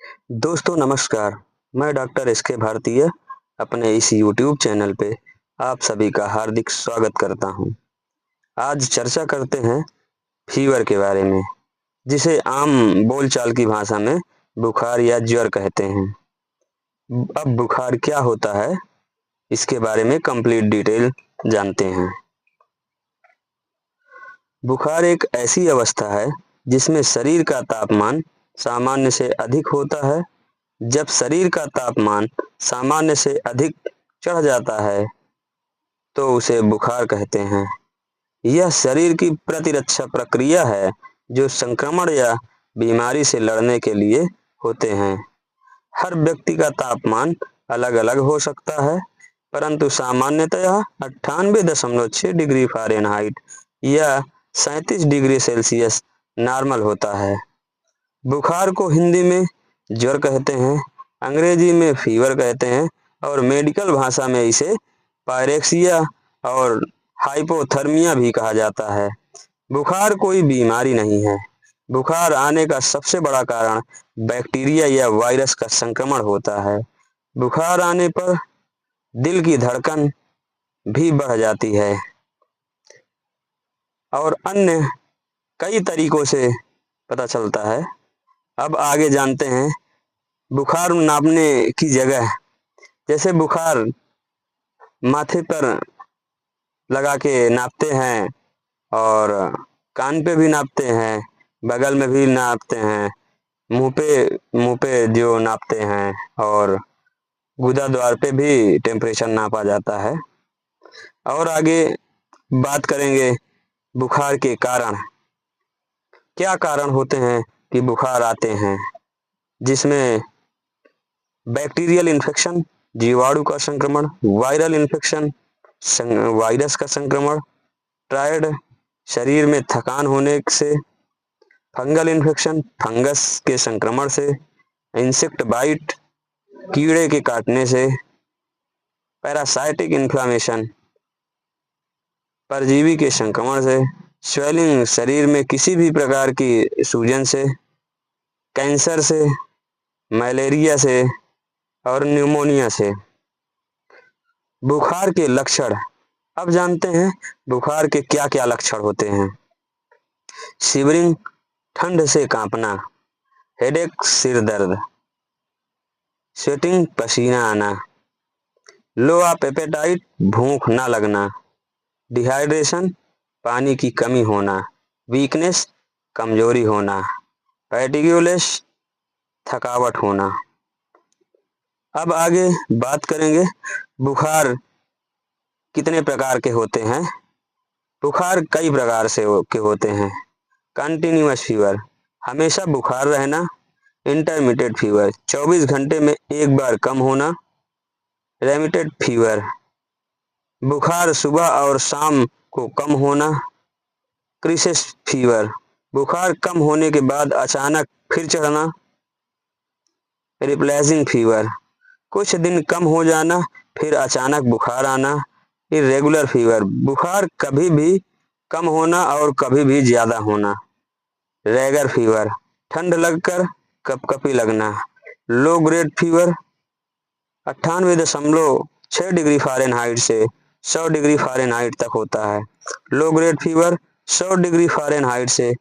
दोस्तों नमस्कार, मैं डॉक्टर एस.के. भारतीय अपने इस यूट्यूब चैनल पे आप सभी का हार्दिक स्वागत करता हूँ। आज चर्चा करते हैं फीवर के बारे में, जिसे आम बोलचाल की भाषा में बुखार या ज्वर कहते हैं। अब बुखार क्या होता है, इसके बारे में कंप्लीट डिटेल जानते हैं। बुखार एक ऐसी अवस्था है जिसमें शरीर का तापमान सामान्य से अधिक होता है। जब शरीर का तापमान सामान्य से अधिक चढ़ जाता है तो उसे बुखार कहते हैं। यह शरीर की प्रतिरक्षा प्रक्रिया है जो संक्रमण या बीमारी से लड़ने के लिए होते हैं। हर व्यक्ति का तापमान अलग अलग हो सकता है, परंतु सामान्यतः 98.6 डिग्री फ़ारेनहाइट या 37 डिग्री सेल्सियस नॉर्मल होता है। बुखार को हिंदी में ज्वर कहते हैं, अंग्रेजी में फीवर कहते हैं और मेडिकल भाषा में इसे पायरेक्सिया और हाइपोथर्मिया भी कहा जाता है। बुखार कोई बीमारी नहीं है। बुखार आने का सबसे बड़ा कारण बैक्टीरिया या वायरस का संक्रमण होता है। बुखार आने पर दिल की धड़कन भी बढ़ जाती है और अन्य कई तरीकों से पता चलता है। अब आगे जानते हैं बुखार नापने की जगह। जैसे बुखार माथे पर लगा के नापते हैं और कान पे भी नापते हैं, बगल में भी नापते हैं, मुंह पे जो नापते हैं और गुदा द्वार पे भी टेम्परेचर नापा जाता है। और आगे बात करेंगे बुखार के कारण। क्या कारण होते हैं कि बुखार आते हैं, जिसमें बैक्टीरियल इन्फेक्शन, जीवाणु का संक्रमण, वायरल इन्फेक्शन, वायरस का संक्रमण, टायर्ड, शरीर में थकान होने से, फंगल इन्फेक्शन, फंगस के संक्रमण से, इंसेक्ट बाइट, कीड़े के काटने से, पैरासाइटिक इन्फ्लामेशन, परजीवी के संक्रमण से, स्वेलिंग, शरीर में किसी भी प्रकार की सूजन से, कैंसर से, मलेरिया से और न्यूमोनिया से। बुखार के लक्षण। अब जानते हैं बुखार के क्या क्या लक्षण होते हैं। शिवरिंग, ठंड से कांपना, हेडेक, सिर दर्द, स्वेटिंग, पसीना आना, लो ऑफ एपेटाइट, भूख न लगना, डिहाइड्रेशन, पानी की कमी होना, वीकनेस, कमजोरी होना, फैटिग्यूलेस, थकावट होना। अब आगे बात करेंगे बुखार कितने प्रकार के होते हैं। बुखार कई प्रकार से के होते हैं। कंटिन्यूअस फीवर, हमेशा बुखार रहना। इंटरमिटेड फीवर, 24 घंटे में एक बार कम होना। रेमिटेड फीवर, बुखार सुबह और शाम को कम होना। क्रिसेस फीवर, बुखार कम होने के बाद अचानक फिर चढ़ना। रिप्लेसिंग फीवर, कुछ दिन कम हो जाना फिर अचानक बुखार आना। इरेगुलर फीवर, बुखार कभी भी कम होना और कभी भी ज्यादा होना। रेगर फीवर, ठंड लगकर कपकपी लगना। Low grade fever, 98.6 degree Fahrenheit से 100 डिग्री फ़ारेनहाइट तक होता है। Low grade fever 100 degree Fahrenheit से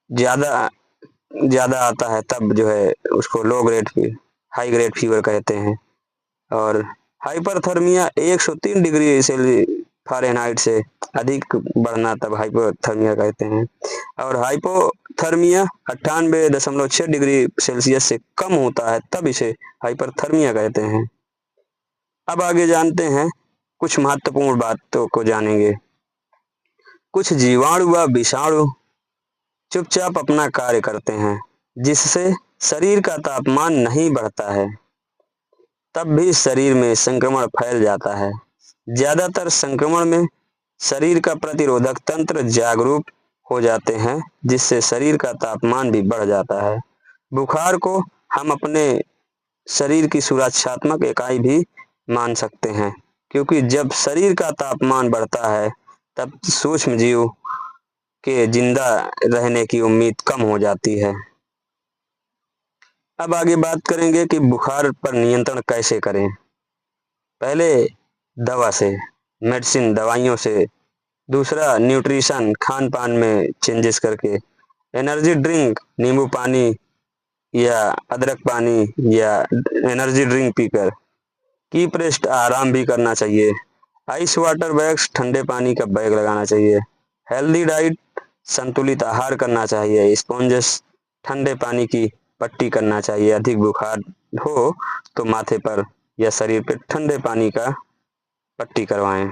ज्यादा ज्यादा आता है, तब जो है उसको low grade high grade fever कहते हैं। और हाइपरथर्मिया 103 डिग्री फ़ारेनहाइट से अधिक बढ़ना तब हाइपोथर्मिया कहते हैं। और हाइपोथर्मिया 98.6 डिग्री सेल्सियस से कम होता है तब इसे हाइपरथर्मिया कहते हैं। अब आगे जानते हैं कुछ महत्वपूर्ण बातों को जानेंगे। कुछ जीवाणु व विषाणु चुपचाप अपना कार्य करते हैं, जिससे शरीर का तापमान नहीं बढ़ता है, तब भी शरीर में संक्रमण फैल जाता है। ज्यादातर संक्रमण में शरीर का प्रतिरोधक तंत्र जागरूक हो जाते हैं, जिससे शरीर का तापमान भी बढ़ जाता है। बुखार को हम अपने शरीर की सुरक्षात्मक इकाई भी मान सकते हैं, क्योंकि जब शरीर का तापमान बढ़ता है तब सूक्ष्म जीव के जिंदा रहने की उम्मीद कम हो जाती है। अब आगे बात करेंगे कि बुखार पर नियंत्रण कैसे करें। पहले दवा से, मेडिसिन दवाइयों से। दूसरा न्यूट्रिशन, खान पान में चेंजेस करके। एनर्जी ड्रिंक, नींबू पानी या अदरक पानी या एनर्जी ड्रिंक पीकर। कीप रेस्ट, आराम भी करना चाहिए। आइस वाटर बैग्स, ठंडे पानी का बैग लगाना चाहिए। हेल्दी डाइट, संतुलित आहार करना चाहिए। स्पॉन्जेस, ठंडे पानी की पट्टी करना चाहिए। अधिक बुखार हो तो माथे पर या शरीर पर ठंडे पानी का पट्टी करवाएं।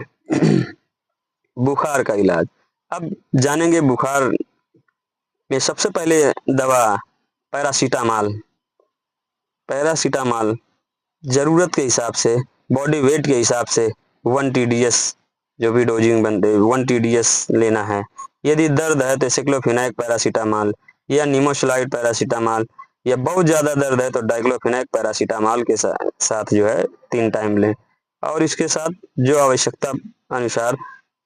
बुखार का इलाज। अब जानेंगे बुखार में सबसे पहले दवा पैरासीटामॉल। पैरासीटामॉल जरूरत के हिसाब से, बॉडी वेट के हिसाब से 1 TDS, जो भी डोजिंग बनते 1 TDS लेना है। यदि दर्द है तो साइक्लोफेनाक पैरासीटामॉल या निमोसलाइड पैरासीटामॉल, या बहुत ज़्यादा दर्द है तो डाइक्लोफेनाक पैरासीटामॉल के साथ जो है 3 टाइम लें। और इसके साथ जो आवश्यकता अनुसार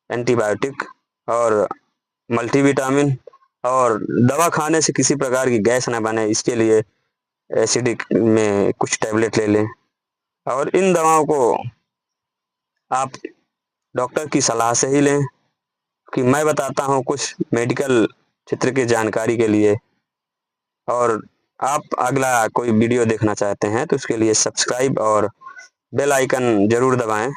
एंटीबायोटिक और मल्टीविटामिन, और दवा खाने से किसी प्रकार की गैस न बने इसके लिए एसिडिक में कुछ टैबलेट ले लें। और इन दवाओं को आप डॉक्टर की सलाह से ही लें, कि मैं बताता हूँ कुछ मेडिकल क्षेत्र की जानकारी के लिए। और आप अगला कोई वीडियो देखना चाहते हैं तो उसके लिए सब्सक्राइब और बेल आइकन जरूर दबाएं।